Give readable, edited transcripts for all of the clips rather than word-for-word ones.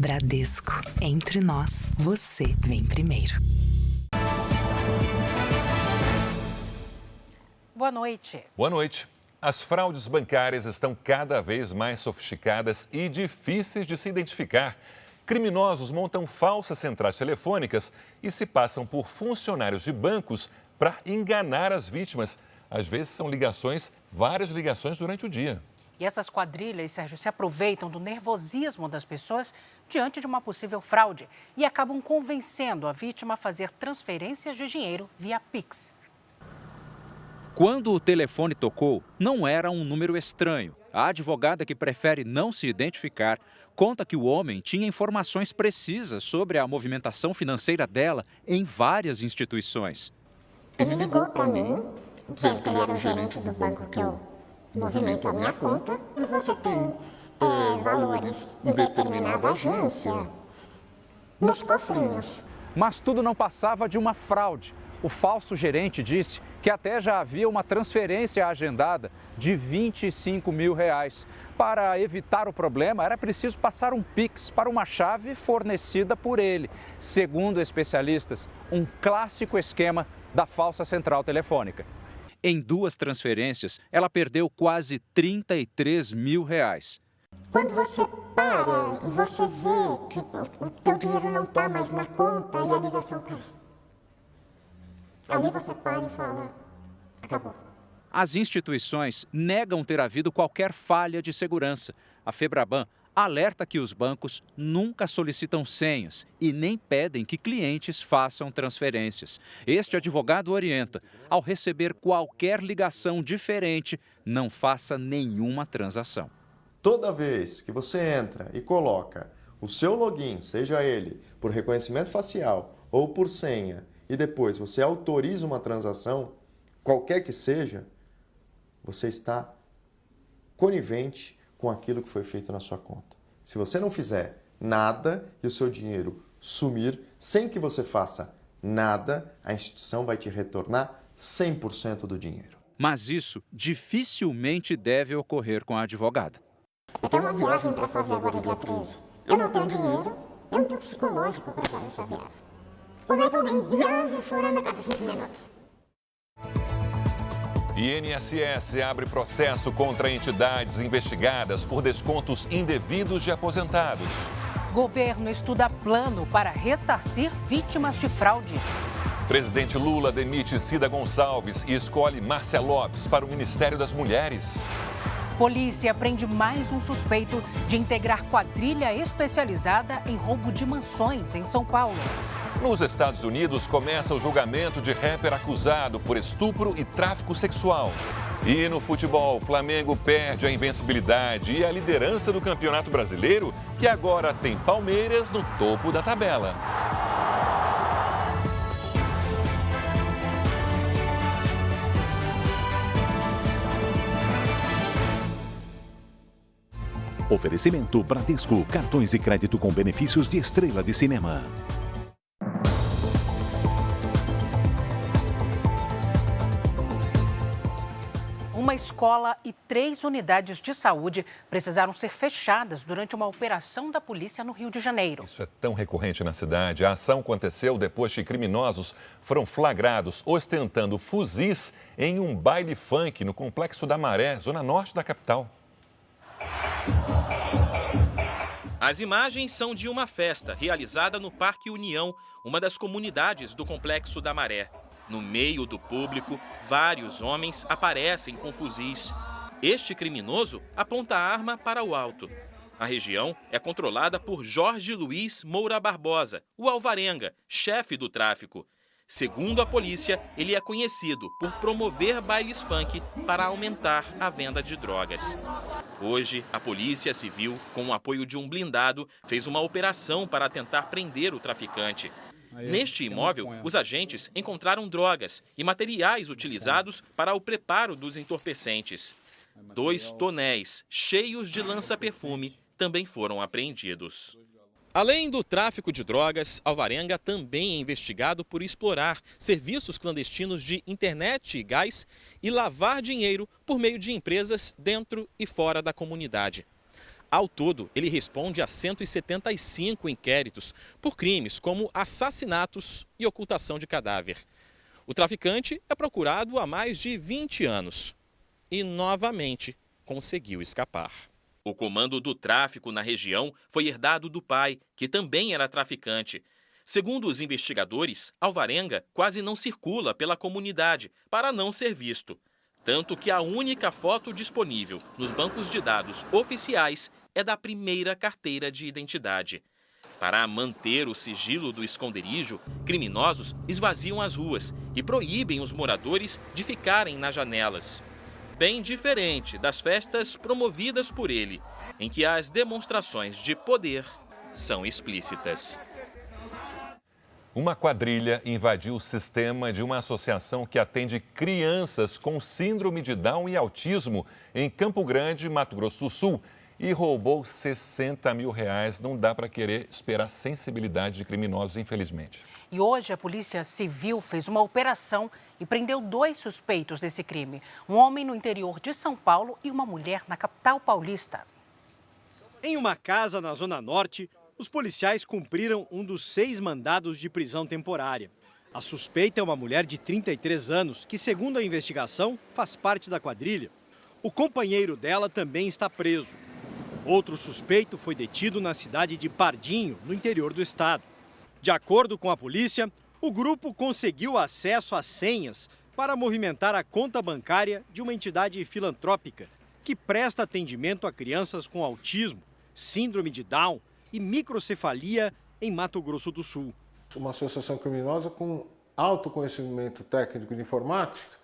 Bradesco. Entre nós, você vem primeiro. Boa noite. Boa noite. As fraudes bancárias estão cada vez mais sofisticadas e difíceis de se identificar. Criminosos montam falsas centrais telefônicas e se passam por funcionários de bancos para enganar as vítimas. Às vezes são várias ligações durante o dia. E essas quadrilhas, Sérgio, se aproveitam do nervosismo das pessoas diante de uma possível fraude e acabam convencendo a vítima a fazer transferências de dinheiro via Pix. Quando o telefone tocou, não era um número estranho. A advogada, que prefere não se identificar, conta que o homem tinha informações precisas sobre a movimentação financeira dela em várias instituições. Ele ligou para mim, dizendo que ele era o gerente do banco que eu movimento a minha conta. E você tem valores em determinada agência nos cofrinhos. Mas tudo não passava de uma fraude. O falso gerente disse que até já havia uma transferência agendada de R$25 mil. Para evitar o problema, era preciso passar um Pix para uma chave fornecida por ele. Segundo especialistas, um clássico esquema da falsa central telefônica. Em 2 transferências, ela perdeu quase R$33 mil. Quando você para e você vê que o teu dinheiro não está mais na conta e a ligação cai. Ali você para e fala, acabou. As instituições negam ter havido qualquer falha de segurança. A Febraban alerta que os bancos nunca solicitam senhas e nem pedem que clientes façam transferências. Este advogado orienta: ao receber qualquer ligação diferente, não faça nenhuma transação. Toda vez que você entra e coloca o seu login, seja ele por reconhecimento facial ou por senha, e depois você autoriza uma transação, qualquer que seja, você está conivente com aquilo que foi feito na sua conta. Se você não fizer nada e o seu dinheiro sumir sem que você faça nada, a instituição vai te retornar 100% do dinheiro. Mas isso dificilmente deve ocorrer com a advogada. Eu tenho uma viagem para fazer agora dia 13. Eu não tenho dinheiro, eu não tenho psicológico para fazer essa viagem. Como é que alguém viaja chorando a cada 5 minutos? INSS abre processo contra entidades investigadas por descontos indevidos de aposentados. Governo estuda plano para ressarcir vítimas de fraude. Presidente Lula demite Cida Gonçalves e escolhe Márcia Lopes para o Ministério das Mulheres. Polícia prende mais um suspeito de integrar quadrilha especializada em roubo de mansões em São Paulo. Nos Estados Unidos, começa o julgamento de rapper acusado por estupro e tráfico sexual. E no futebol, o Flamengo perde a invencibilidade e a liderança do Campeonato Brasileiro, que agora tem Palmeiras no topo da tabela. Oferecimento Bradesco, cartões de crédito com benefícios de estrela de cinema. Uma escola e 3 unidades de saúde precisaram ser fechadas durante uma operação da polícia no Rio de Janeiro. Isso é tão recorrente na cidade. A ação aconteceu depois que criminosos foram flagrados ostentando fuzis em um baile funk no Complexo da Maré, zona norte da capital. As imagens são de uma festa realizada no Parque União, uma das comunidades do Complexo da Maré. No meio do público, vários homens aparecem com fuzis. Este criminoso aponta a arma para o alto. A região é controlada por Jorge Luiz Moura Barbosa, o alvarenga, chefe do tráfico. Segundo a polícia, ele é conhecido por promover bailes funk para aumentar a venda de drogas. Hoje, a Polícia Civil, com o apoio de um blindado, fez uma operação para tentar prender o traficante. Neste imóvel, os agentes encontraram drogas e materiais utilizados para o preparo dos entorpecentes. 2 tonéis cheios de lança-perfume também foram apreendidos. Além do tráfico de drogas, Alvarenga também é investigado por explorar serviços clandestinos de internet e gás e lavar dinheiro por meio de empresas dentro e fora da comunidade. Ao todo, ele responde a 175 inquéritos por crimes como assassinatos e ocultação de cadáver. O traficante é procurado há mais de 20 anos e, novamente, conseguiu escapar. O comando do tráfico na região foi herdado do pai, que também era traficante. Segundo os investigadores, Alvarenga quase não circula pela comunidade para não ser visto. Tanto que a única foto disponível nos bancos de dados oficiais é da primeira carteira de identidade. Para manter o sigilo do esconderijo, criminosos esvaziam as ruas e proíbem os moradores de ficarem nas janelas. Bem diferente das festas promovidas por ele, em que as demonstrações de poder são explícitas. Uma quadrilha invadiu o sistema de uma associação que atende crianças com síndrome de Down e autismo em Campo Grande, Mato Grosso do Sul, e roubou 60 mil reais. Não dá para querer esperar sensibilidade de criminosos, infelizmente. E hoje a Polícia Civil fez uma operação e prendeu 2 suspeitos desse crime. Um homem no interior de São Paulo e uma mulher na capital paulista. Em uma casa na Zona Norte, os policiais cumpriram um dos 6 mandados de prisão temporária. A suspeita é uma mulher de 33 anos, que, segundo a investigação, faz parte da quadrilha. O companheiro dela também está preso. Outro suspeito foi detido na cidade de Pardinho, no interior do estado. De acordo com a polícia, o grupo conseguiu acesso às senhas para movimentar a conta bancária de uma entidade filantrópica que presta atendimento a crianças com autismo, síndrome de Down e microcefalia em Mato Grosso do Sul. Uma associação criminosa com alto conhecimento técnico de informática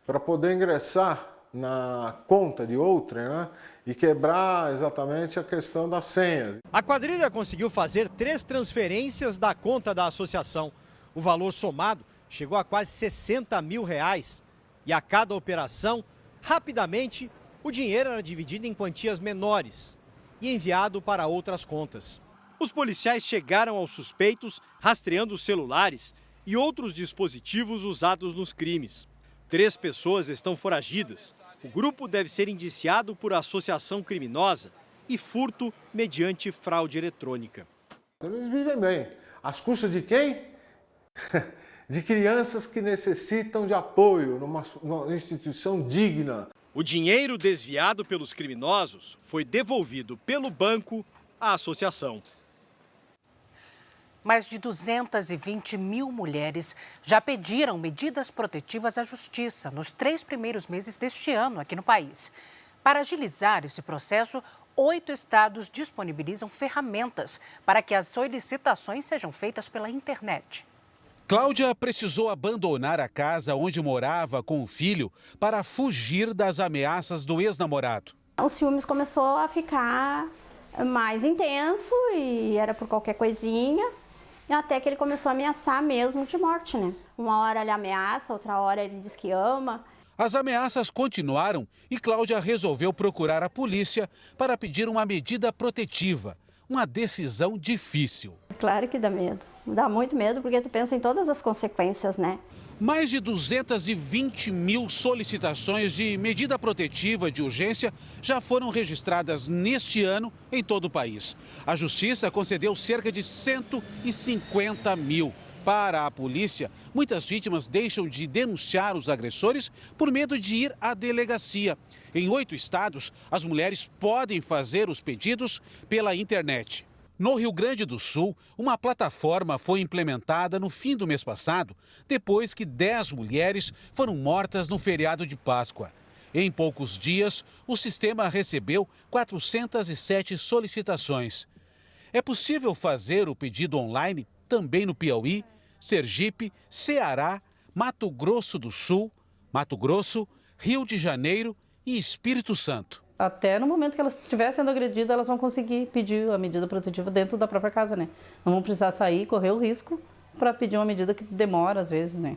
para poder ingressar na conta de outra, né, e quebrar exatamente a questão das senhas. A quadrilha conseguiu fazer 3 transferências da conta da associação. O valor somado chegou a quase 60 mil reais. E a cada operação, rapidamente, o dinheiro era dividido em quantias menores e enviado para outras contas. Os policiais chegaram aos suspeitos rastreando os celulares e outros dispositivos usados nos crimes. 3 pessoas estão foragidas. O grupo deve ser indiciado por associação criminosa e furto mediante fraude eletrônica. Eles vivem bem. Às custas de quem? De crianças que necessitam de apoio numa instituição digna. O dinheiro desviado pelos criminosos foi devolvido pelo banco à associação. Mais de 220 mil mulheres já pediram medidas protetivas à Justiça nos 3 primeiros meses deste ano aqui no país. Para agilizar esse processo, 8 estados disponibilizam ferramentas para que as solicitações sejam feitas pela internet. Cláudia precisou abandonar a casa onde morava com o filho para fugir das ameaças do ex-namorado. Os ciúmes começou a ficar mais intenso e era por qualquer coisinha. Até que ele começou a ameaçar mesmo de morte, né? Uma hora ele ameaça, outra hora ele diz que ama. As ameaças continuaram e Cláudia resolveu procurar a polícia para pedir uma medida protetiva. Uma decisão difícil. Claro que dá medo. Dá muito medo porque tu pensa em todas as consequências, né? Mais de 220 mil solicitações de medida protetiva de urgência já foram registradas neste ano em todo o país. A Justiça concedeu cerca de 150 mil. Para a polícia, muitas vítimas deixam de denunciar os agressores por medo de ir à delegacia. Em 8 estados, as mulheres podem fazer os pedidos pela internet. No Rio Grande do Sul, uma plataforma foi implementada no fim do mês passado, depois que 10 mulheres foram mortas no feriado de Páscoa. Em poucos dias, o sistema recebeu 407 solicitações. É possível fazer o pedido online também no Piauí, Sergipe, Ceará, Mato Grosso do Sul, Mato Grosso, Rio de Janeiro e Espírito Santo. Até no momento que elas estiverem sendo agredidas, elas vão conseguir pedir a medida protetiva dentro da própria casa, né? Não vão precisar sair, correr o risco para pedir uma medida que demora às vezes, né?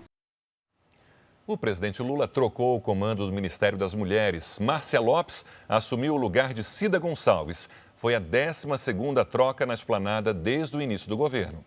O presidente Lula trocou o comando do Ministério das Mulheres. Márcia Lopes assumiu o lugar de Cida Gonçalves. Foi a 12ª troca na esplanada desde o início do governo.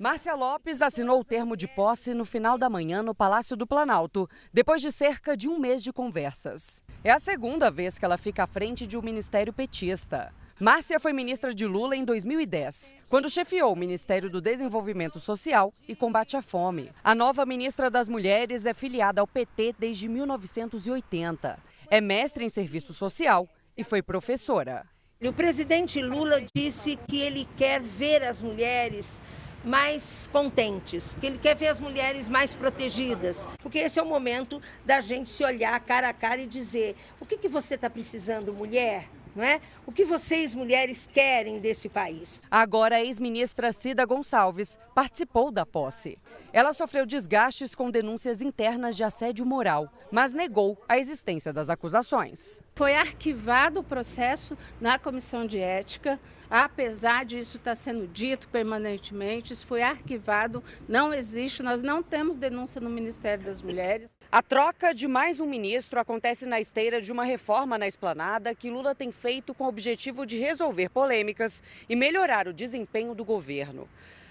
Márcia Lopes assinou o termo de posse no final da manhã no Palácio do Planalto, depois de cerca de um mês de conversas. É a segunda vez que ela fica à frente de um ministério petista. Márcia foi ministra de Lula em 2010, quando chefiou o Ministério do Desenvolvimento Social e Combate à Fome. A nova ministra das Mulheres é filiada ao PT desde 1980. É mestre em serviço social e foi professora. O presidente Lula disse que ele quer ver as mulheres mais contentes, que ele quer ver as mulheres mais protegidas, porque esse é o momento da gente se olhar cara a cara e dizer: o que você está precisando, mulher? Não é? O que vocês, mulheres, querem desse país? Agora, a ex-ministra Cida Gonçalves participou da posse. Ela sofreu desgastes com denúncias internas de assédio moral, mas negou a existência das acusações. Foi arquivado o processo na Comissão de Ética. Apesar disso estar sendo dito permanentemente, isso foi arquivado, não existe, nós não temos denúncia no Ministério das Mulheres. A troca de mais um ministro acontece na esteira de uma reforma na esplanada que Lula tem feito com o objetivo de resolver polêmicas e melhorar o desempenho do governo.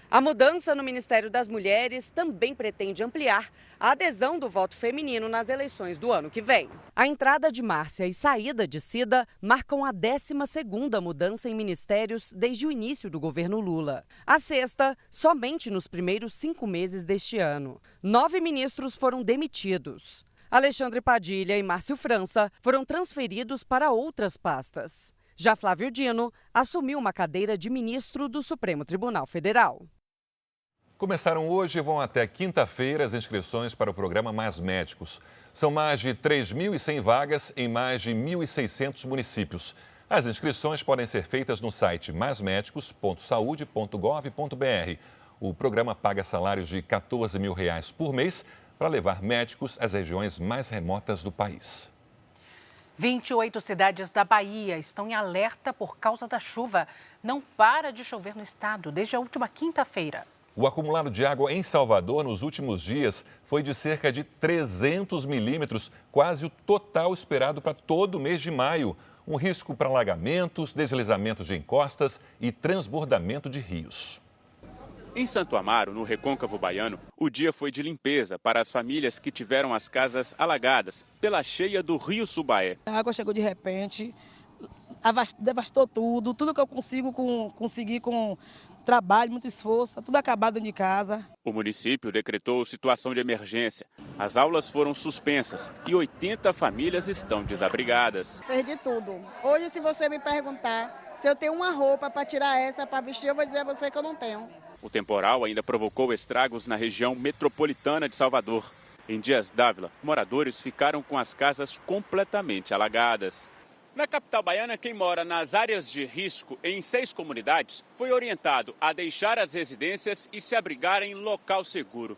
A mudança no Ministério das Mulheres também pretende ampliar a adesão do voto feminino nas eleições do ano que vem. A entrada de Márcia e saída de Cida marcam a 12ª mudança em ministérios desde o início do governo Lula. A sexta, somente nos primeiros 5 meses deste ano. 9 ministros foram demitidos. Alexandre Padilha e Márcio França foram transferidos para outras pastas. Já Flávio Dino assumiu uma cadeira de ministro do Supremo Tribunal Federal. Começaram hoje e vão até quinta-feira as inscrições para o programa Mais Médicos. São mais de 3.100 vagas em mais de 1.600 municípios. As inscrições podem ser feitas no site maismedicos.saude.gov.br. O programa paga salários de R$ 14 mil por mês para levar médicos às regiões mais remotas do país. 28 cidades da Bahia estão em alerta por causa da chuva. Não para de chover no estado desde a última quinta-feira. O acumulado de água em Salvador nos últimos dias foi de cerca de 300 milímetros, quase o total esperado para todo o mês de maio. Um risco para alagamentos, deslizamentos de encostas e transbordamento de rios. Em Santo Amaro, no Recôncavo Baiano, o dia foi de limpeza para as famílias que tiveram as casas alagadas pela cheia do rio Subaé. A água chegou de repente, devastou tudo que eu consegui com trabalho, muito esforço, tá tudo acabado dentro de casa. O município decretou situação de emergência. As aulas foram suspensas e 80 famílias estão desabrigadas. Perdi tudo. Hoje, se você me perguntar se eu tenho uma roupa para tirar essa, para vestir, eu vou dizer a você que eu não tenho. O temporal ainda provocou estragos na região metropolitana de Salvador. Em Dias d'Ávila, moradores ficaram com as casas completamente alagadas. Na capital baiana, quem mora nas áreas de risco em 6 comunidades foi orientado a deixar as residências e se abrigar em local seguro.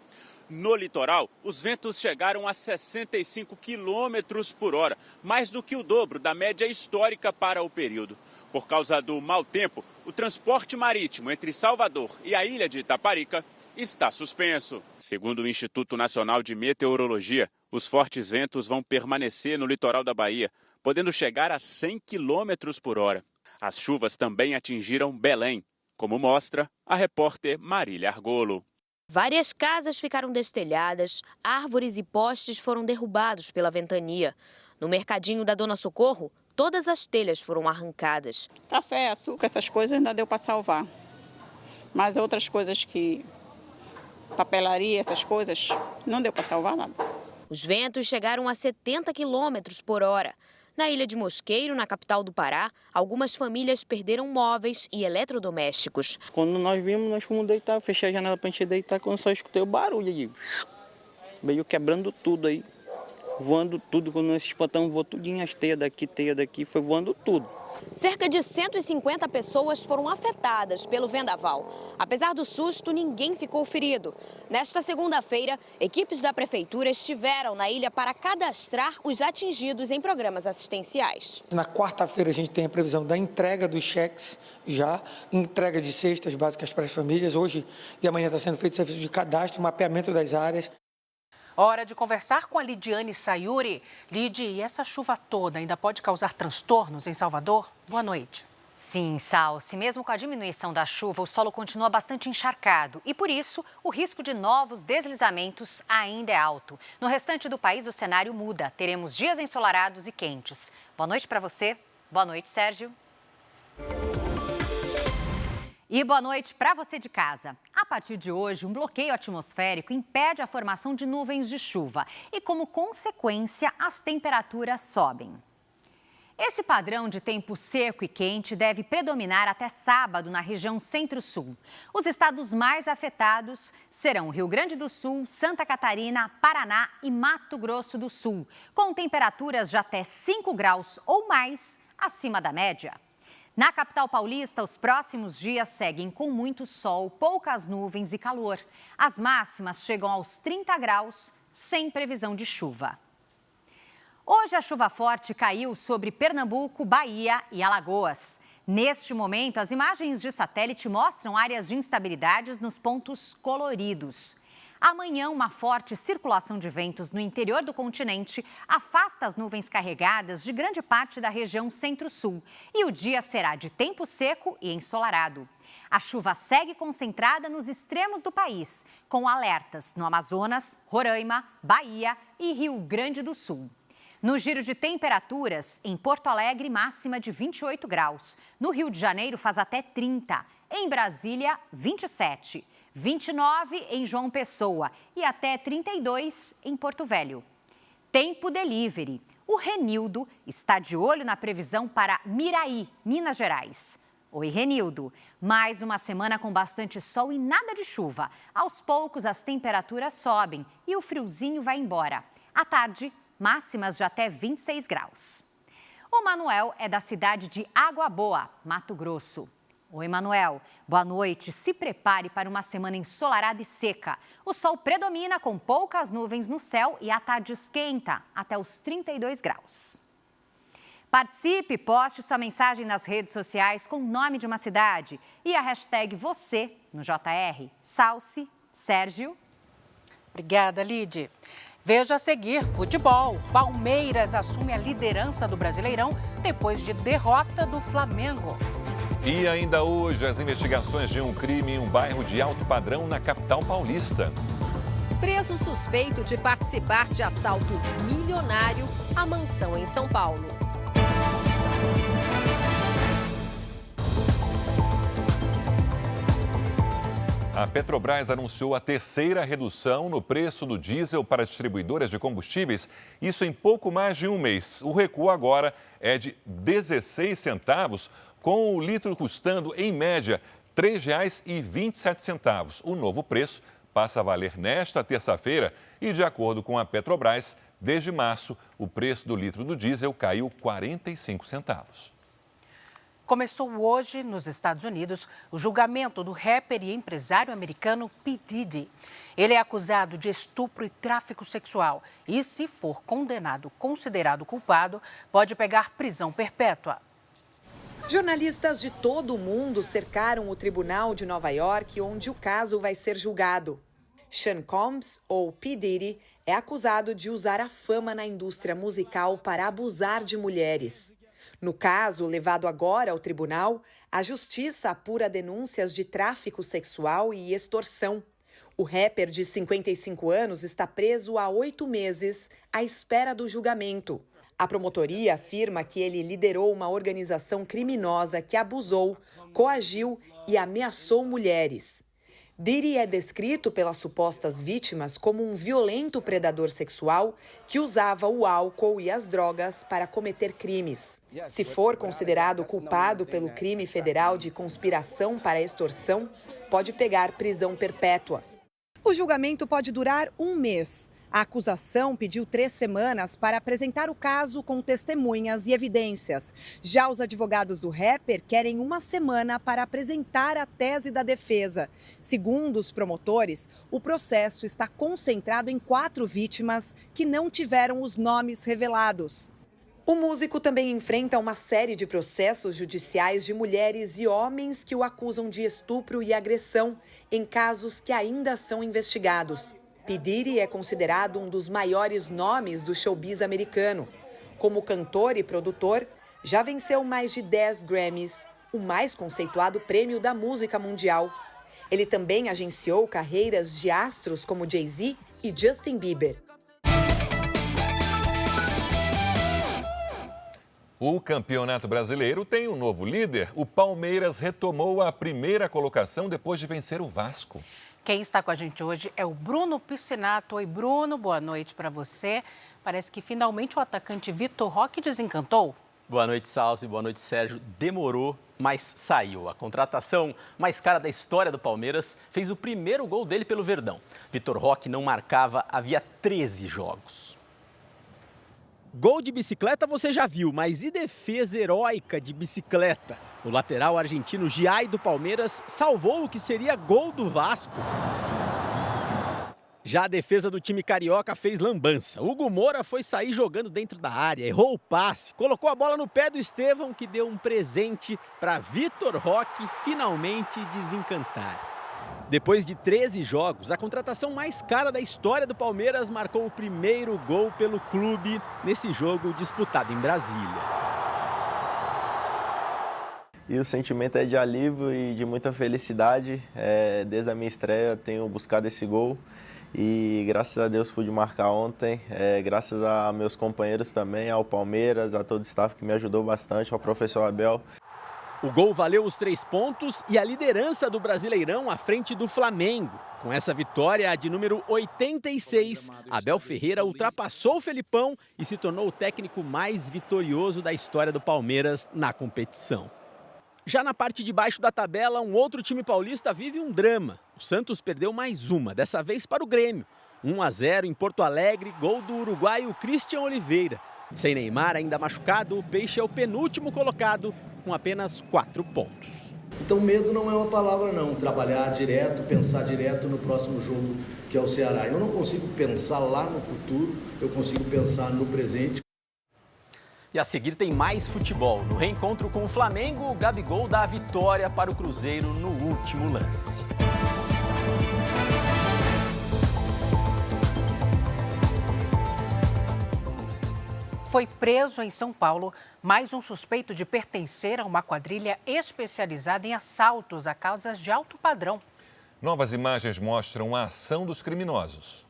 No litoral, os ventos chegaram a 65 quilômetros por hora, mais do que o dobro da média histórica para o período. Por causa do mau tempo, o transporte marítimo entre Salvador e a ilha de Itaparica está suspenso. Segundo o Instituto Nacional de Meteorologia, os fortes ventos vão permanecer no litoral da Bahia, podendo chegar a 100 quilômetros por hora. As chuvas também atingiram Belém, como mostra a repórter Marília Argolo. Várias casas ficaram destelhadas, árvores e postes foram derrubados pela ventania. No mercadinho da Dona Socorro, todas as telhas foram arrancadas. Café, açúcar, essas coisas ainda deu para salvar. Mas outras coisas que... papelaria, essas coisas, não deu para salvar nada. Os ventos chegaram a 70 quilômetros por hora. Na Ilha de Mosqueiro, na capital do Pará, algumas famílias perderam móveis e eletrodomésticos. Quando nós vimos, nós fomos deitar, fechei a janela para a gente deitar, quando só escutei o barulho aí. Veio quebrando tudo aí, voando tudo. Quando nós espantamos, voou tudinho, as teias daqui, foi voando tudo. Cerca de 150 pessoas foram afetadas pelo vendaval. Apesar do susto, ninguém ficou ferido. Nesta segunda-feira, equipes da prefeitura estiveram na ilha para cadastrar os atingidos em programas assistenciais. Na quarta-feira, a gente tem a previsão da entrega dos cheques, já entrega de cestas básicas para as famílias. Hoje e amanhã está sendo feito serviço de cadastro, mapeamento das áreas. Hora de conversar com a Lidiane Sayuri. Lidi, e essa chuva toda ainda pode causar transtornos em Salvador? Boa noite. Sim, Salsi, mesmo com a diminuição da chuva, o solo continua bastante encharcado e, por isso, o risco de novos deslizamentos ainda é alto. No restante do país, o cenário muda. Teremos dias ensolarados e quentes. Boa noite para você. Boa noite, Sérgio. E boa noite para você de casa. A partir de hoje, um bloqueio atmosférico impede a formação de nuvens de chuva e, como consequência, as temperaturas sobem. Esse padrão de tempo seco e quente deve predominar até sábado na região Centro-Sul. Os estados mais afetados serão Rio Grande do Sul, Santa Catarina, Paraná e Mato Grosso do Sul, com temperaturas de até 5 graus ou mais acima da média. Na capital paulista, os próximos dias seguem com muito sol, poucas nuvens e calor. As máximas chegam aos 30 graus, sem previsão de chuva. Hoje, a chuva forte caiu sobre Pernambuco, Bahia e Alagoas. Neste momento, as imagens de satélite mostram áreas de instabilidades nos pontos coloridos. Amanhã, uma forte circulação de ventos no interior do continente afasta as nuvens carregadas de grande parte da região Centro-Sul. E o dia será de tempo seco e ensolarado. A chuva segue concentrada nos extremos do país, com alertas no Amazonas, Roraima, Bahia e Rio Grande do Sul. No giro de temperaturas, em Porto Alegre, máxima de 28 graus. No Rio de Janeiro, faz até 30. Em Brasília, 27. 29 em João Pessoa e até 32 em Porto Velho. Tempo delivery. O Renildo está de olho na previsão para Miraí, Minas Gerais. Oi, Renildo. Mais uma semana com bastante sol e nada de chuva. Aos poucos, as temperaturas sobem e o friozinho vai embora. À tarde, máximas de até 26 graus. O Manuel é da cidade de Água Boa, Mato Grosso. Oi, Manuel. Boa noite. Se prepare para uma semana ensolarada e seca. O sol predomina com poucas nuvens no céu e à tarde esquenta até os 32 graus. Participe, poste sua mensagem nas redes sociais com o nome de uma cidade e a hashtag você no JR. Salsi, Sérgio. Obrigada, Lide. Veja a seguir, futebol. Palmeiras assume a liderança do Brasileirão depois de derrota do Flamengo. E ainda hoje, as investigações de um crime em um bairro de alto padrão na capital paulista. Preso suspeito de participar de assalto milionário à mansão em São Paulo. A Petrobras anunciou a terceira redução no preço do diesel para distribuidoras de combustíveis, isso em pouco mais de um mês. O recuo agora é de 16 centavos, com o litro custando, em média, R$ 3,27. O novo preço passa a valer nesta terça-feira e, de acordo com a Petrobras, desde março, o preço do litro do diesel caiu 45 centavos. Começou hoje, nos Estados Unidos, o julgamento do rapper e empresário americano P. Diddy. Ele é acusado de estupro e tráfico sexual e, se for considerado culpado, pode pegar prisão perpétua. Jornalistas de todo o mundo cercaram o tribunal de Nova York, onde o caso vai ser julgado. Sean Combs, ou P. Diddy, é acusado de usar a fama na indústria musical para abusar de mulheres. No caso, levado agora ao tribunal, a justiça apura denúncias de tráfico sexual e extorsão. O rapper de 55 anos está preso há 8 meses, à espera do julgamento. A promotoria afirma que ele liderou uma organização criminosa que abusou, coagiu e ameaçou mulheres. Diddy é descrito pelas supostas vítimas como um violento predador sexual que usava o álcool e as drogas para cometer crimes. Se for considerado culpado pelo crime federal de conspiração para extorsão, pode pegar prisão perpétua. O julgamento pode durar um mês. A acusação pediu 3 semanas para apresentar o caso com testemunhas e evidências. Já os advogados do rapper querem 1 semana para apresentar a tese da defesa. Segundo os promotores, o processo está concentrado em 4 vítimas que não tiveram os nomes revelados. O músico também enfrenta uma série de processos judiciais de mulheres e homens que o acusam de estupro e agressão em casos que ainda são investigados. P. Diddy é considerado um dos maiores nomes do showbiz americano. Como cantor e produtor, já venceu mais de 10 Grammys, o mais conceituado prêmio da música mundial. Ele também agenciou carreiras de astros como Jay-Z e Justin Bieber. O Campeonato Brasileiro tem um novo líder. O Palmeiras retomou a primeira colocação depois de vencer o Vasco. Quem está com a gente hoje é o Bruno Piscinato. Oi, Bruno, boa noite para você. Parece que finalmente o atacante Vitor Roque desencantou. Boa noite, Salsi. Boa noite, Sérgio. Demorou, mas saiu. A contratação mais cara da história do Palmeiras fez o primeiro gol dele pelo Verdão. Vitor Roque não marcava havia 13 jogos. Gol de bicicleta você já viu, mas e defesa heróica de bicicleta? O lateral argentino Giai do Palmeiras salvou o que seria gol do Vasco. Já a defesa do time carioca fez lambança. Hugo Moura foi sair jogando dentro da área, errou o passe, colocou a bola no pé do Estevão, que deu um presente para Vitor Roque finalmente desencantar. Depois de 13 jogos, a contratação mais cara da história do Palmeiras marcou o primeiro gol pelo clube nesse jogo disputado em Brasília. E o sentimento é de alívio e de muita felicidade. Desde a minha estreia tenho buscado esse gol e graças a Deus pude marcar ontem. Graças a meus companheiros também, ao Palmeiras, a todo o staff que me ajudou bastante, ao professor Abel. O gol valeu os 3 pontos e a liderança do Brasileirão à frente do Flamengo. Com essa vitória de número 86, Abel Ferreira ultrapassou o Felipão e se tornou o técnico mais vitorioso da história do Palmeiras na competição. Já na parte de baixo da tabela, um outro time paulista vive um drama. O Santos perdeu mais uma, dessa vez para o Grêmio. 1-0 em Porto Alegre, gol do uruguaio Christian Oliveira. Sem Neymar ainda machucado, o Peixe é o penúltimo colocado, com apenas 4 pontos. Então medo não é uma palavra não, trabalhar direto, pensar direto no próximo jogo que é o Ceará. Eu não consigo pensar lá no futuro, eu consigo pensar no presente. E a seguir tem mais futebol. No reencontro com o Flamengo, o Gabigol dá a vitória para o Cruzeiro no último lance. Foi preso em São Paulo mais um suspeito de pertencer a uma quadrilha especializada em assaltos a casas de alto padrão. Novas imagens mostram a ação dos criminosos.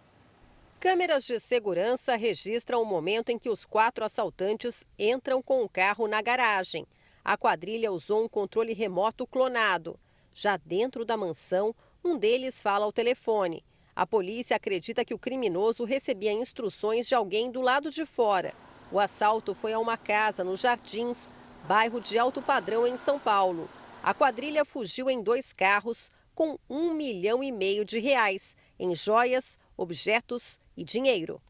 Câmeras de segurança registram o momento em que os 4 assaltantes entram com o carro na garagem. A quadrilha usou um controle remoto clonado. Já dentro da mansão, um deles fala ao telefone. A polícia acredita que o criminoso recebia instruções de alguém do lado de fora. O assalto foi a uma casa nos Jardins, bairro de alto padrão em São Paulo. A quadrilha fugiu em 2 carros com R$1,5 milhão em joias, objetos e dinheiro.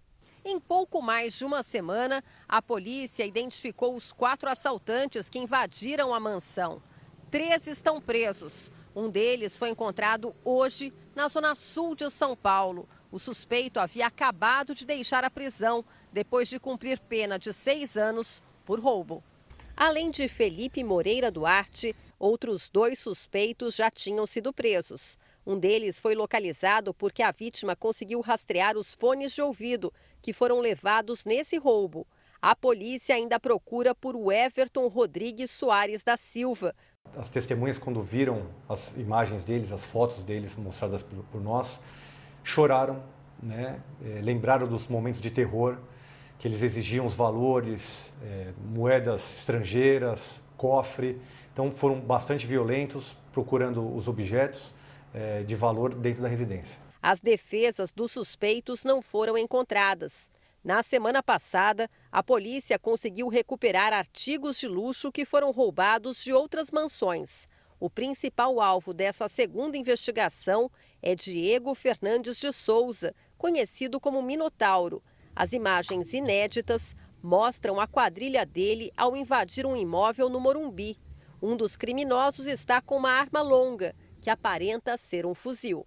Em pouco mais de uma semana, a polícia identificou os 4 assaltantes que invadiram a mansão. 3 estão presos. Um deles foi encontrado hoje na zona sul de São Paulo. O suspeito havia acabado de deixar a prisão depois de cumprir pena de 6 anos por roubo. Além de Felipe Moreira Duarte, outros 2 suspeitos já tinham sido presos. Um deles foi localizado porque a vítima conseguiu rastrear os fones de ouvido que foram levados nesse roubo. A polícia ainda procura por Everton Rodrigues Soares da Silva. As testemunhas, quando viram as imagens deles, as fotos deles mostradas por nós, choraram, né? Lembraram dos momentos de terror, que eles exigiam os valores, moedas estrangeiras, cofre. Então foram bastante violentos, procurando os objetos de valor dentro da residência. As defesas dos suspeitos não foram encontradas. Na semana passada, a polícia conseguiu recuperar artigos de luxo que foram roubados de outras mansões. O principal alvo dessa segunda investigação é Diego Fernandes de Souza, conhecido como Minotauro. As imagens inéditas mostram a quadrilha dele ao invadir um imóvel no Morumbi. Um dos criminosos está com uma arma longa, que aparenta ser um fuzil.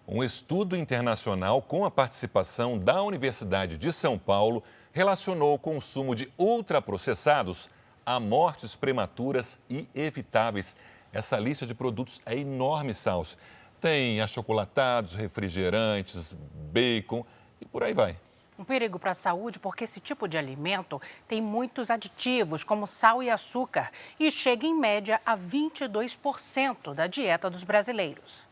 Um estudo internacional com a participação da Universidade de São Paulo relacionou o consumo de ultraprocessados a mortes prematuras e evitáveis. Essa lista de produtos é enorme, Salso. Tem achocolatados, refrigerantes, bacon e por aí vai. Um perigo para a saúde porque esse tipo de alimento tem muitos aditivos, como sal e açúcar, e chega em média a 22% da dieta dos brasileiros.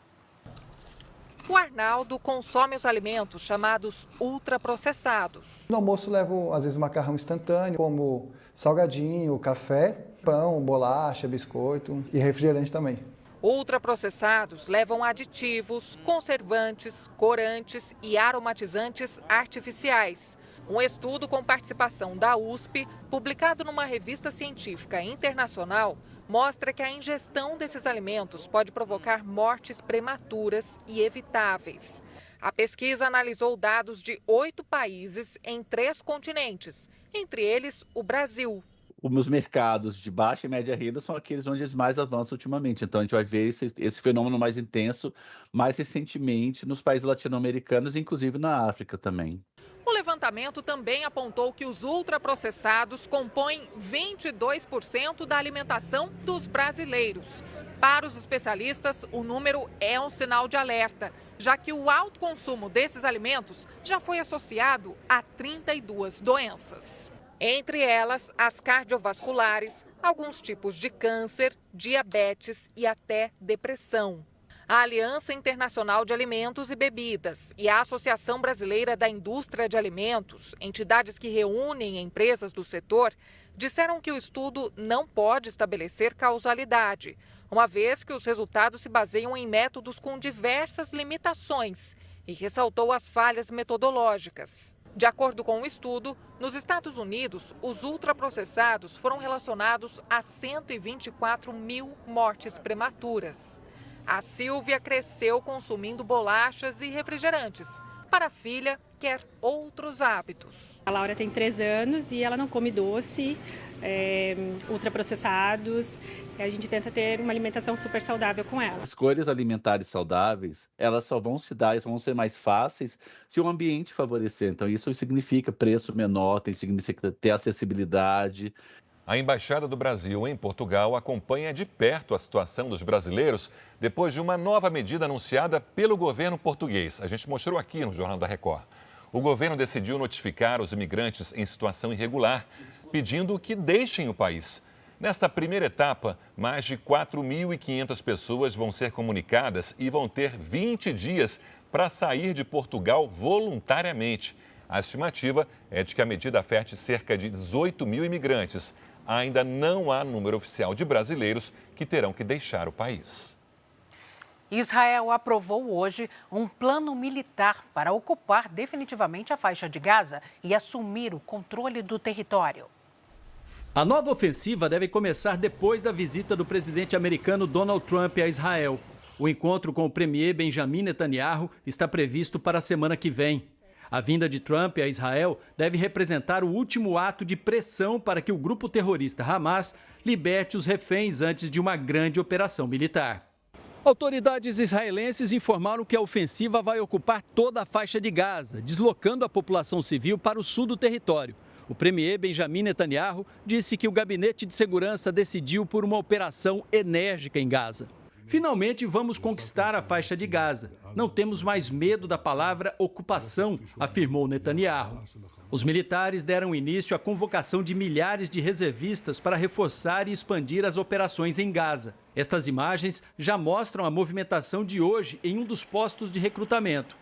O Arnaldo consome os alimentos chamados ultraprocessados. No almoço levo, às vezes, macarrão instantâneo, como salgadinho, café, pão, bolacha, biscoito e refrigerante também. Ultraprocessados levam aditivos, conservantes, corantes e aromatizantes artificiais. Um estudo com participação da USP, publicado numa revista científica internacional, mostra que a ingestão desses alimentos pode provocar mortes prematuras e evitáveis. A pesquisa analisou dados de 8 países em 3 continentes, entre eles o Brasil. Os mercados de baixa e média renda são aqueles onde eles mais avançam ultimamente. Então, a gente vai ver esse fenômeno mais intenso, mais recentemente, nos países latino-americanos, inclusive na África também. O levantamento também apontou que os ultraprocessados compõem 22% da alimentação dos brasileiros. Para os especialistas, o número é um sinal de alerta, já que o alto consumo desses alimentos já foi associado a 32 doenças. Entre elas, as cardiovasculares, alguns tipos de câncer, diabetes e até depressão. A Aliança Internacional de Alimentos e Bebidas e a Associação Brasileira da Indústria de Alimentos, entidades que reúnem empresas do setor, disseram que o estudo não pode estabelecer causalidade, uma vez que os resultados se baseiam em métodos com diversas limitações, e ressaltou as falhas metodológicas. De acordo com o estudo, nos Estados Unidos, os ultraprocessados foram relacionados a 124 mil mortes prematuras. A Silvia cresceu consumindo bolachas e refrigerantes. Para a filha, quer outros hábitos. A Laura tem 3 anos e ela não come doce, ultraprocessados. A gente tenta ter uma alimentação super saudável com ela. Escolhas alimentares saudáveis, elas só vão se dar, só vão ser mais fáceis se o ambiente favorecer. Então, isso significa preço menor, significa ter acessibilidade. A Embaixada do Brasil em Portugal acompanha de perto a situação dos brasileiros depois de uma nova medida anunciada pelo governo português. A gente mostrou aqui no Jornal da Record. O governo decidiu notificar os imigrantes em situação irregular, pedindo que deixem o país. Nesta primeira etapa, mais de 4.500 pessoas vão ser comunicadas e vão ter 20 dias para sair de Portugal voluntariamente. A estimativa é de que a medida afete cerca de 18 mil imigrantes. Ainda não há número oficial de brasileiros que terão que deixar o país. Israel aprovou hoje um plano militar para ocupar definitivamente a faixa de Gaza e assumir o controle do território. A nova ofensiva deve começar depois da visita do presidente americano Donald Trump a Israel. O encontro com o premier Benjamin Netanyahu está previsto para a semana que vem. A vinda de Trump a Israel deve representar o último ato de pressão para que o grupo terrorista Hamas liberte os reféns antes de uma grande operação militar. Autoridades israelenses informaram que a ofensiva vai ocupar toda a faixa de Gaza, deslocando a população civil para o sul do território. O premier Benjamin Netanyahu disse que o gabinete de segurança decidiu por uma operação enérgica em Gaza. Finalmente vamos conquistar a faixa de Gaza. Não temos mais medo da palavra ocupação, afirmou Netanyahu. Os militares deram início à convocação de milhares de reservistas para reforçar e expandir as operações em Gaza. Estas imagens já mostram a movimentação de hoje em um dos postos de recrutamento.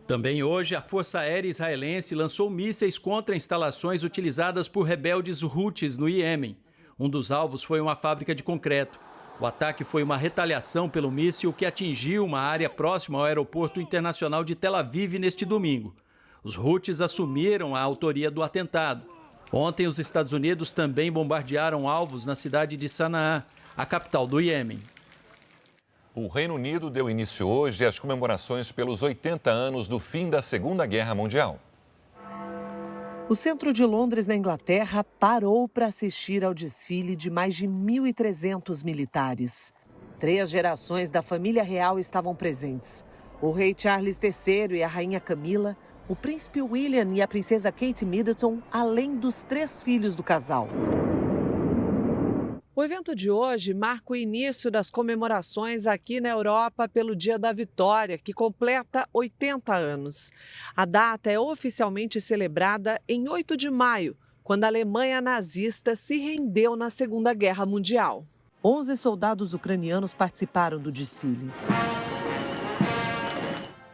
Também hoje, a Força Aérea Israelense lançou mísseis contra instalações utilizadas por rebeldes Houthis no Iêmen. Um dos alvos foi uma fábrica de concreto. O ataque foi uma retaliação pelo míssil que atingiu uma área próxima ao aeroporto internacional de Tel Aviv neste domingo. Os Houthis assumiram a autoria do atentado. Ontem, os Estados Unidos também bombardearam alvos na cidade de Sanaá, a capital do Iêmen. O Reino Unido deu início hoje às comemorações pelos 80 anos do fim da Segunda Guerra Mundial. O centro de Londres, na Inglaterra, parou para assistir ao desfile de mais de 1.300 militares. 3 gerações da família real estavam presentes. O rei Charles III e a rainha Camila, o príncipe William e a princesa Kate Middleton, além dos 3 filhos do casal. O evento de hoje marca o início das comemorações aqui na Europa pelo Dia da Vitória, que completa 80 anos. A data é oficialmente celebrada em 8 de maio, quando a Alemanha nazista se rendeu na Segunda Guerra Mundial. 11 soldados ucranianos participaram do desfile.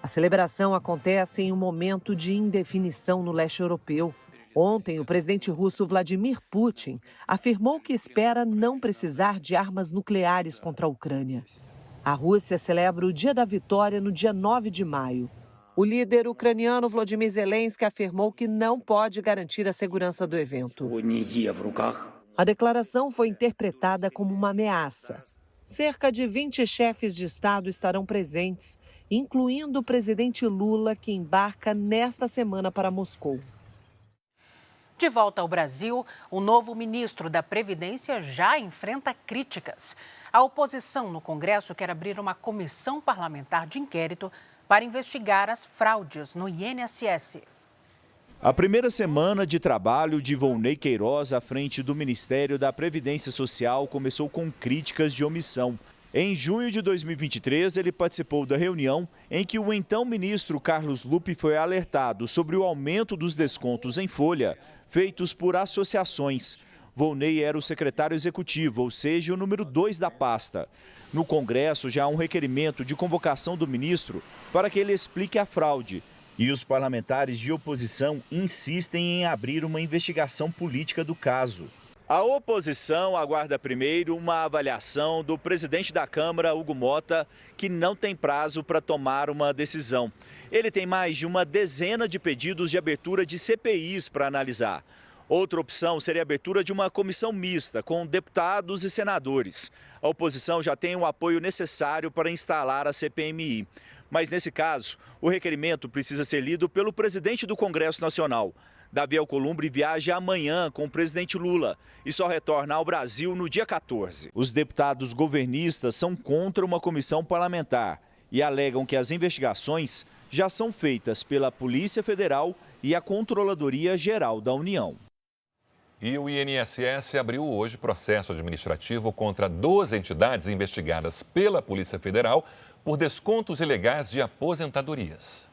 A celebração acontece em um momento de indefinição no leste europeu. Ontem, o presidente russo Vladimir Putin afirmou que espera não precisar de armas nucleares contra a Ucrânia. A Rússia celebra o Dia da Vitória no dia 9 de maio. O líder ucraniano Volodymyr Zelensky afirmou que não pode garantir a segurança do evento. A declaração foi interpretada como uma ameaça. Cerca de 20 chefes de Estado estarão presentes, incluindo o presidente Lula, que embarca nesta semana para Moscou. De volta ao Brasil, o novo ministro da Previdência já enfrenta críticas. A oposição no Congresso quer abrir uma comissão parlamentar de inquérito para investigar as fraudes no INSS. A primeira semana de trabalho de Volney Queiroz à frente do Ministério da Previdência Social começou com críticas de omissão. Em junho de 2023, ele participou da reunião em que o então ministro Carlos Lupe foi alertado sobre o aumento dos descontos em folha feitos por associações. Volney era o secretário executivo, ou seja, o número 2 da pasta. No Congresso, já há um requerimento de convocação do ministro para que ele explique a fraude. E os parlamentares de oposição insistem em abrir uma investigação política do caso. A oposição aguarda primeiro uma avaliação do presidente da Câmara, Hugo Mota, que não tem prazo para tomar uma decisão. Ele tem mais de uma dezena de pedidos de abertura de CPIs para analisar. Outra opção seria a abertura de uma comissão mista com deputados e senadores. A oposição já tem o apoio necessário para instalar a CPMI. Mas, nesse caso, o requerimento precisa ser lido pelo presidente do Congresso Nacional. Davi Alcolumbre viaja amanhã com o presidente Lula e só retorna ao Brasil no dia 14. Os deputados governistas são contra uma comissão parlamentar e alegam que as investigações já são feitas pela Polícia Federal e a Controladoria Geral da União. E o INSS abriu hoje processo administrativo contra 12 entidades investigadas pela Polícia Federal por descontos ilegais de aposentadorias.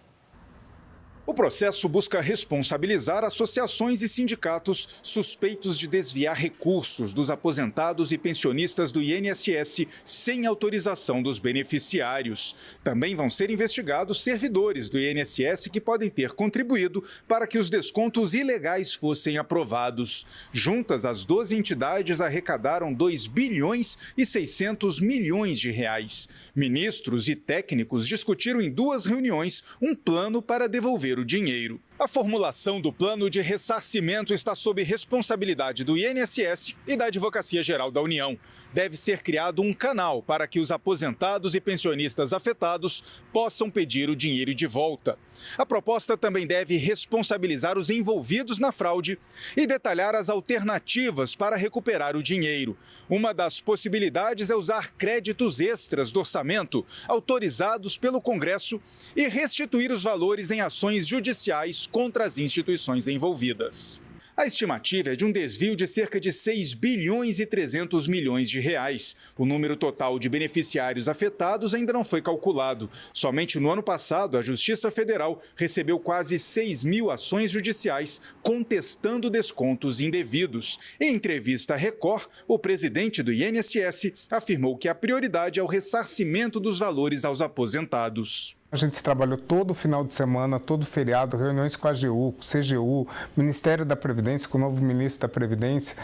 O processo busca responsabilizar associações e sindicatos suspeitos de desviar recursos dos aposentados e pensionistas do INSS sem autorização dos beneficiários. Também vão ser investigados servidores do INSS que podem ter contribuído para que os descontos ilegais fossem aprovados. Juntas, as 12 entidades arrecadaram 2 bilhões e 600 milhões de reais. Ministros e técnicos discutiram em 2 reuniões um plano para devolver o dinheiro. A formulação do plano de ressarcimento está sob responsabilidade do INSS e da Advocacia Geral da União. Deve ser criado um canal para que os aposentados e pensionistas afetados possam pedir o dinheiro de volta. A proposta também deve responsabilizar os envolvidos na fraude e detalhar as alternativas para recuperar o dinheiro. Uma das possibilidades é usar créditos extras do orçamento autorizados pelo Congresso e restituir os valores em ações judiciais contra as instituições envolvidas. A estimativa é de um desvio de cerca de 6 bilhões e 300 milhões de reais. O número total de beneficiários afetados ainda não foi calculado. Somente no ano passado, a Justiça Federal recebeu quase 6 mil ações judiciais contestando descontos indevidos. Em entrevista à Record, o presidente do INSS afirmou que a prioridade é o ressarcimento dos valores aos aposentados. A gente trabalhou todo final de semana, todo feriado, reuniões com a AGU, com o CGU, Ministério da Previdência, com o novo ministro da Previdência,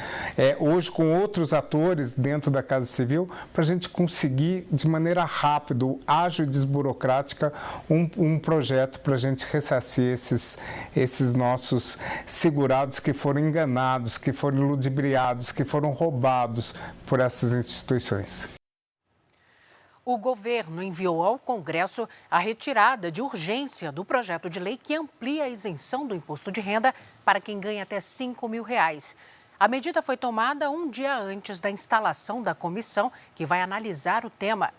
hoje com outros atores dentro da Casa Civil, para a gente conseguir, de maneira rápida, ágil e desburocrática, um projeto para a gente ressarcir esses nossos segurados que foram enganados, que foram ludibriados, que foram roubados por essas instituições. O governo enviou ao Congresso a retirada de urgência do projeto de lei que amplia a isenção do imposto de renda para quem ganha até R$ 5 mil. A medida foi tomada um dia antes da instalação da comissão que vai analisar o tema.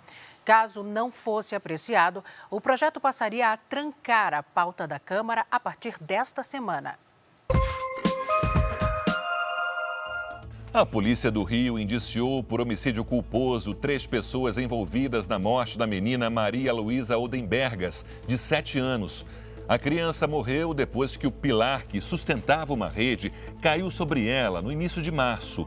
Caso não fosse apreciado, o projeto passaria a trancar a pauta da Câmara a partir desta semana. A polícia do Rio indiciou por homicídio culposo 3 pessoas envolvidas na morte da menina Maria Luísa Odenbergas, de 7 anos. A criança morreu depois que o pilar que sustentava uma rede caiu sobre ela no início de março.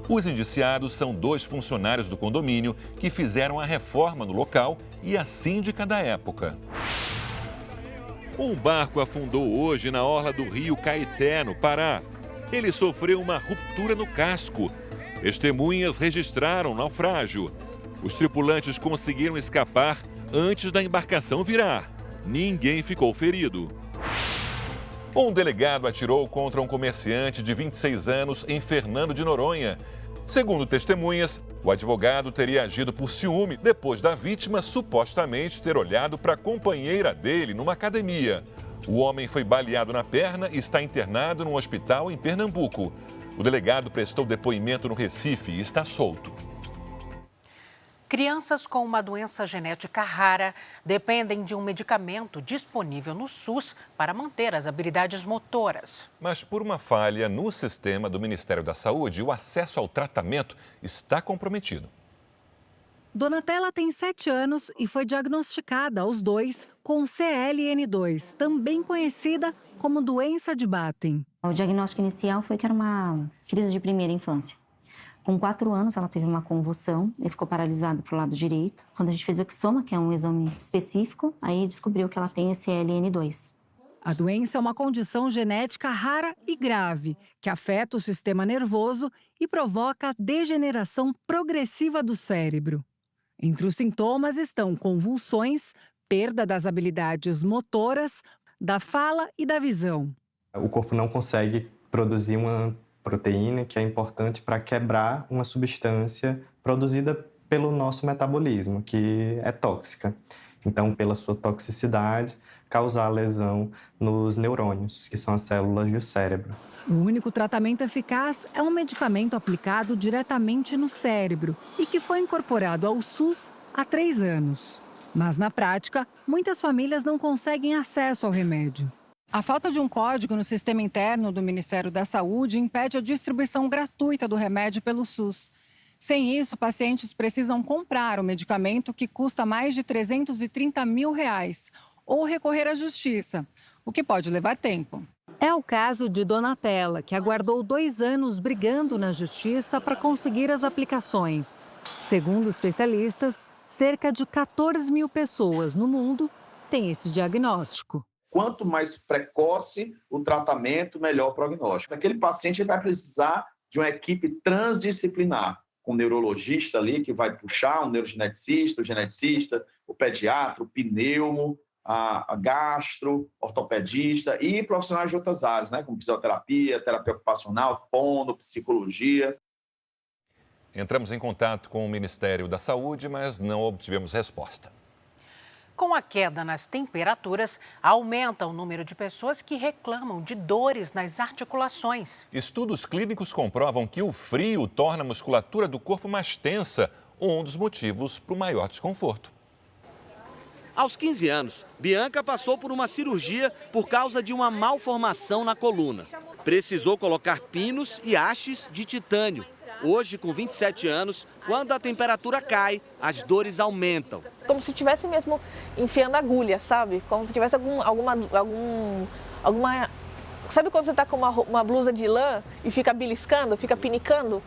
Os indiciados são 2 funcionários do condomínio que fizeram a reforma no local e a síndica da época. Um barco afundou hoje na orla do rio Caeté, no Pará. Ele sofreu uma ruptura no casco. Testemunhas registraram o naufrágio. Os tripulantes conseguiram escapar antes da embarcação virar. Ninguém ficou ferido. Um delegado atirou contra um comerciante de 26 anos em Fernando de Noronha. Segundo testemunhas, o advogado teria agido por ciúme depois da vítima supostamente ter olhado para a companheira dele numa academia. O homem foi baleado na perna e está internado num hospital em Pernambuco. O delegado prestou depoimento no Recife e está solto. Crianças com uma doença genética rara dependem de um medicamento disponível no SUS para manter as habilidades motoras. Mas por uma falha no sistema do Ministério da Saúde, o acesso ao tratamento está comprometido. Donatella tem 7 anos e foi diagnosticada aos 2 com CLN2, também conhecida como doença de Batten. O diagnóstico inicial foi que era uma crise de primeira infância. Com 4 anos, ela teve uma convulsão e ficou paralisada para o lado direito. Quando a gente fez o exoma, que é um exame específico, aí descobriu que ela tem esse CLN2. A doença é uma condição genética rara e grave, que afeta o sistema nervoso e provoca a degeneração progressiva do cérebro. Entre os sintomas estão convulsões, perda das habilidades motoras, da fala e da visão. O corpo não consegue produzir uma proteína que é importante para quebrar uma substância produzida pelo nosso metabolismo, que é tóxica. Então, pela sua toxicidade, causar lesão nos neurônios, que são as células do cérebro. O único tratamento eficaz é um medicamento aplicado diretamente no cérebro e que foi incorporado ao SUS há 3 anos. Mas, na prática, muitas famílias não conseguem acesso ao remédio. A falta de um código no sistema interno do Ministério da Saúde impede a distribuição gratuita do remédio pelo SUS. Sem isso, pacientes precisam comprar o medicamento que custa mais de R$330 mil ou recorrer à justiça, o que pode levar tempo. É o caso de Donatella, que aguardou 2 anos brigando na justiça para conseguir as aplicações. Segundo especialistas, cerca de 14 mil pessoas no mundo têm esse diagnóstico. Quanto mais precoce o tratamento, melhor o prognóstico. Aquele paciente vai precisar de uma equipe transdisciplinar, com um neurologista ali que vai puxar, um neurogeneticista, o geneticista, o pediatra, o pneumo, a gastro, ortopedista e profissionais de outras áreas, né, como fisioterapia, terapia ocupacional, fono, psicologia. Entramos em contato com o Ministério da Saúde, mas não obtivemos resposta. Com a queda nas temperaturas, aumenta o número de pessoas que reclamam de dores nas articulações. Estudos clínicos comprovam que o frio torna a musculatura do corpo mais tensa, um dos motivos para o maior desconforto. Aos 15 anos, Bianca passou por uma cirurgia por causa de uma malformação na coluna. Precisou colocar pinos e hastes de titânio. Hoje, com 27 anos, quando a temperatura cai, as dores aumentam. Como se estivesse mesmo enfiando agulha, sabe? Como se tivesse alguma... Sabe quando você está com uma blusa de lã e fica beliscando, fica pinicando?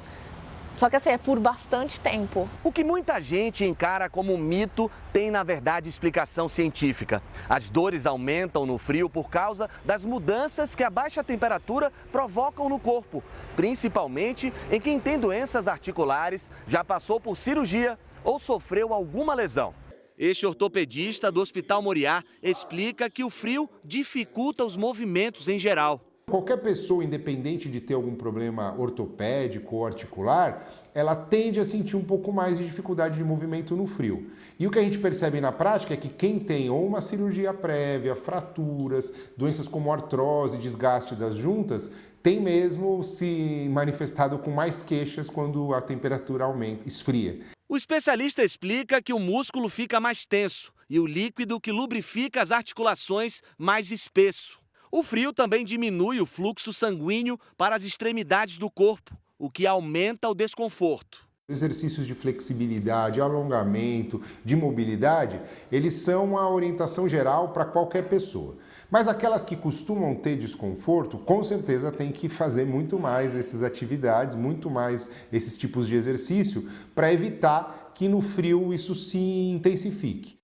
Só que assim, é por bastante tempo. O que muita gente encara como um mito tem, na verdade, explicação científica. As dores aumentam no frio por causa das mudanças que a baixa temperatura provocam no corpo, principalmente em quem tem doenças articulares, já passou por cirurgia ou sofreu alguma lesão. Este ortopedista do Hospital Moriá explica que o frio dificulta os movimentos em geral. Qualquer pessoa, independente de ter algum problema ortopédico ou articular, ela tende a sentir um pouco mais de dificuldade de movimento no frio. E o que a gente percebe na prática é que quem tem ou uma cirurgia prévia, fraturas, doenças como artrose, desgaste das juntas, tem mesmo se manifestado com mais queixas quando a temperatura aumenta, esfria. O especialista explica que o músculo fica mais tenso e o líquido que lubrifica as articulações mais espesso. O frio também diminui o fluxo sanguíneo para as extremidades do corpo, o que aumenta o desconforto. Exercícios de flexibilidade, alongamento, de mobilidade, eles são a orientação geral para qualquer pessoa. Mas aquelas que costumam ter desconforto, com certeza tem que fazer muito mais essas atividades, muito mais esses tipos de exercício, para evitar que no frio isso se intensifique.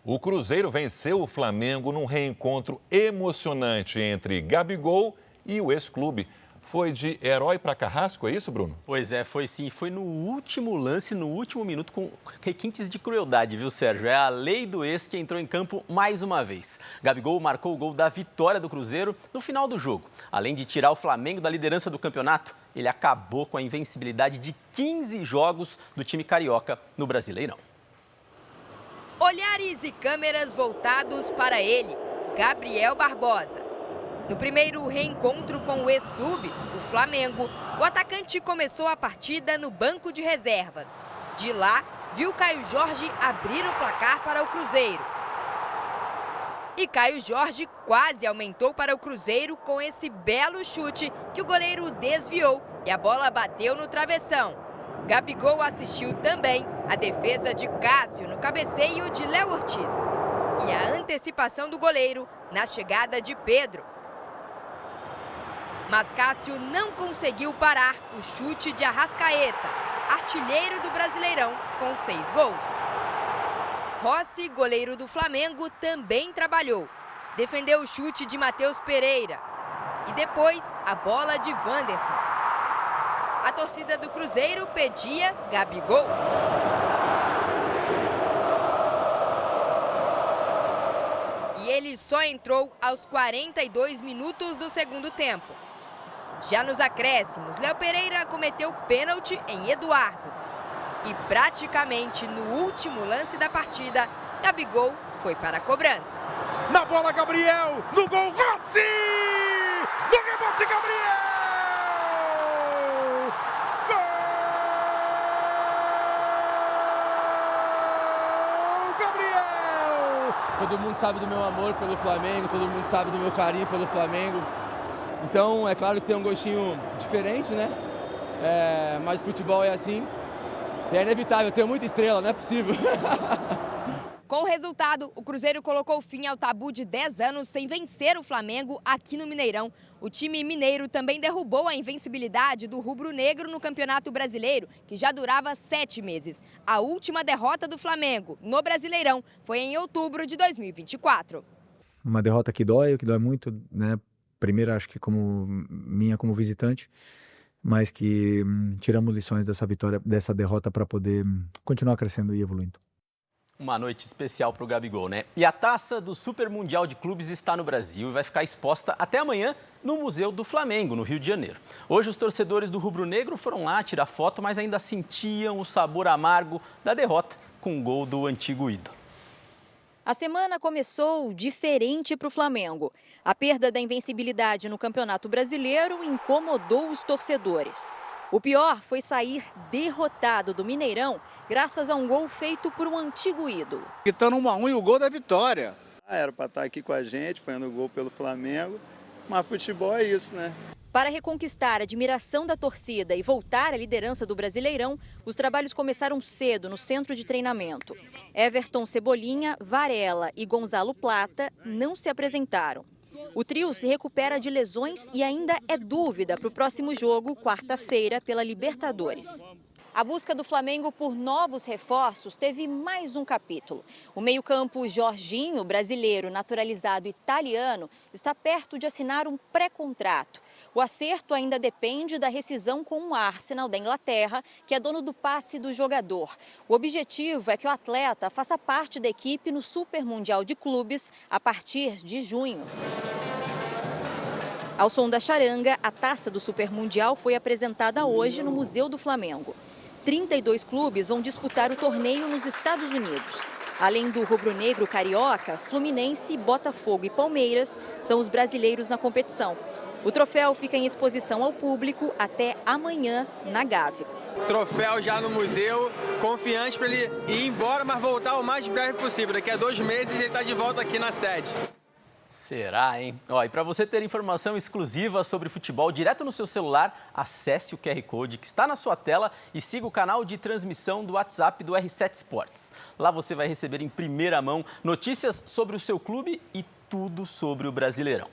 O Cruzeiro venceu o Flamengo num reencontro emocionante entre Gabigol e o ex-clube. Foi de herói para carrasco, é isso, Bruno? Pois é, foi sim. Foi no último lance, no último minuto, com requintes de crueldade, viu, Sérgio? É a lei do ex que entrou em campo mais uma vez. Gabigol marcou o gol da vitória do Cruzeiro no final do jogo. Além de tirar o Flamengo da liderança do campeonato, ele acabou com a invencibilidade de 15 jogos do time carioca no Brasileirão. Olhares e câmeras voltados para ele, Gabriel Barbosa. No primeiro reencontro com o ex-clube, o Flamengo, o atacante começou a partida no banco de reservas. De lá, viu Caio Jorge abrir o placar para o Cruzeiro. E Caio Jorge quase aumentou para o Cruzeiro com esse belo chute que o goleiro desviou e a bola bateu no travessão. Gabigol assistiu também a defesa de Cássio no cabeceio de Léo Ortiz e a antecipação do goleiro na chegada de Pedro. Mas Cássio não conseguiu parar o chute de Arrascaeta, artilheiro do Brasileirão, com 6 gols. Rossi, goleiro do Flamengo, também trabalhou. Defendeu o chute de Matheus Pereira e depois a bola de Wanderson. A torcida do Cruzeiro pedia Gabigol. E ele só entrou aos 42 minutos do segundo tempo. Já nos acréscimos, Léo Pereira cometeu pênalti em Eduardo. E praticamente no último lance da partida, Gabigol foi para a cobrança. Na bola, Gabriel! No gol, Rossi! No rebote, Gabriel! Gol! Gabriel! Todo mundo sabe do meu amor pelo Flamengo, todo mundo sabe do meu carinho pelo Flamengo. Então, é claro que tem um gostinho diferente, né? Mas futebol é assim. É inevitável, eu tenho muita estrela, não é possível. Com o resultado, o Cruzeiro colocou fim ao tabu de 10 anos sem vencer o Flamengo aqui no Mineirão. O time mineiro também derrubou a invencibilidade do rubro-negro no Campeonato Brasileiro, que já durava 7 meses. A última derrota do Flamengo no Brasileirão foi em outubro de 2024. Uma derrota que dói muito, né? Primeiro, acho que como visitante, mas que tiramos lições dessa vitória, dessa derrota para poder continuar crescendo e evoluindo. Uma noite especial para o Gabigol, né? E a taça do Super Mundial de Clubes está no Brasil e vai ficar exposta até amanhã no Museu do Flamengo, no Rio de Janeiro. Hoje, os torcedores do rubro-negro foram lá tirar foto, mas ainda sentiam o sabor amargo da derrota com o gol do antigo ídolo. A semana começou diferente para o Flamengo. A perda da invencibilidade no Campeonato Brasileiro incomodou os torcedores. O pior foi sair derrotado do Mineirão graças a um gol feito por um antigo ídolo. Gritando 1-1 e o gol da vitória. Era para estar aqui com a gente, fazendo gol pelo Flamengo, mas futebol é isso, né? Para reconquistar a admiração da torcida e voltar à liderança do Brasileirão, os trabalhos começaram cedo no centro de treinamento. Everton Cebolinha, Varela e Gonzalo Plata não se apresentaram. O trio se recupera de lesões e ainda é dúvida para o próximo jogo, quarta-feira, pela Libertadores. A busca do Flamengo por novos reforços teve mais um capítulo. O meio-campo Jorginho, brasileiro naturalizado italiano, está perto de assinar um pré-contrato. O acerto ainda depende da rescisão com o Arsenal da Inglaterra, que é dono do passe do jogador. O objetivo é que o atleta faça parte da equipe no Super Mundial de Clubes a partir de junho. Ao som da charanga, a taça do Super Mundial foi apresentada hoje no Museu do Flamengo. 32 clubes vão disputar o torneio nos Estados Unidos. Além do rubro-negro carioca, Fluminense, Botafogo e Palmeiras são os brasileiros na competição. O troféu fica em exposição ao público até amanhã na Gávea. Troféu já no museu, confiante para ele ir embora, mas voltar o mais breve possível. Daqui a 2 meses ele está de volta aqui na sede. Será, hein? E para você ter informação exclusiva sobre futebol direto no seu celular, acesse o QR Code que está na sua tela e siga o canal de transmissão do WhatsApp do R7 Sports. Lá você vai receber em primeira mão notícias sobre o seu clube e tudo sobre o Brasileirão.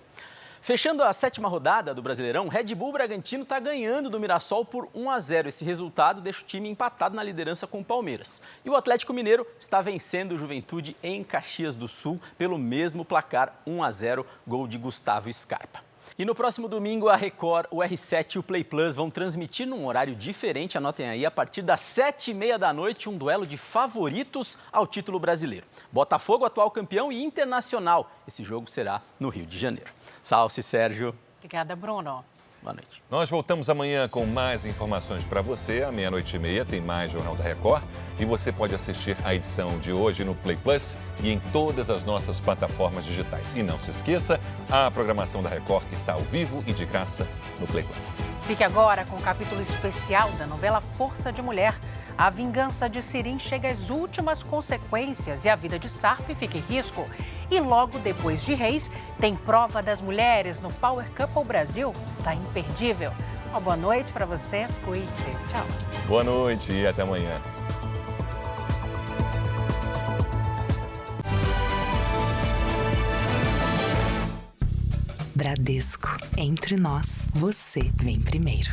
Fechando a 7ª rodada do Brasileirão, Red Bull Bragantino está ganhando do Mirassol por 1-0. Esse resultado deixa o time empatado na liderança com o Palmeiras. E o Atlético Mineiro está vencendo o Juventude em Caxias do Sul pelo mesmo placar, 1-0, gol de Gustavo Scarpa. E no próximo domingo, a Record, o R7 e o Play Plus vão transmitir num horário diferente, anotem aí, a partir das 7h30 da noite, um duelo de favoritos ao título brasileiro. Botafogo, atual campeão, e Internacional. Esse jogo será no Rio de Janeiro. Salve, Sérgio. Obrigada, Bruno. Boa noite. Nós voltamos amanhã com mais informações para você. À 00:30 tem mais Jornal da Record. E você pode assistir a edição de hoje no Play Plus e em todas as nossas plataformas digitais. E não se esqueça, a programação da Record está ao vivo e de graça no Play Plus. Fique agora com um capítulo especial da novela Força de Mulher. A vingança de Sirim chega às últimas consequências e a vida de Sarp fica em risco. E logo depois de Reis, tem prova das mulheres no Power Couple Brasil. Está imperdível. Uma boa noite para você. Cuide-se. Tchau. Boa noite e até amanhã. Bradesco. Entre nós, você vem primeiro.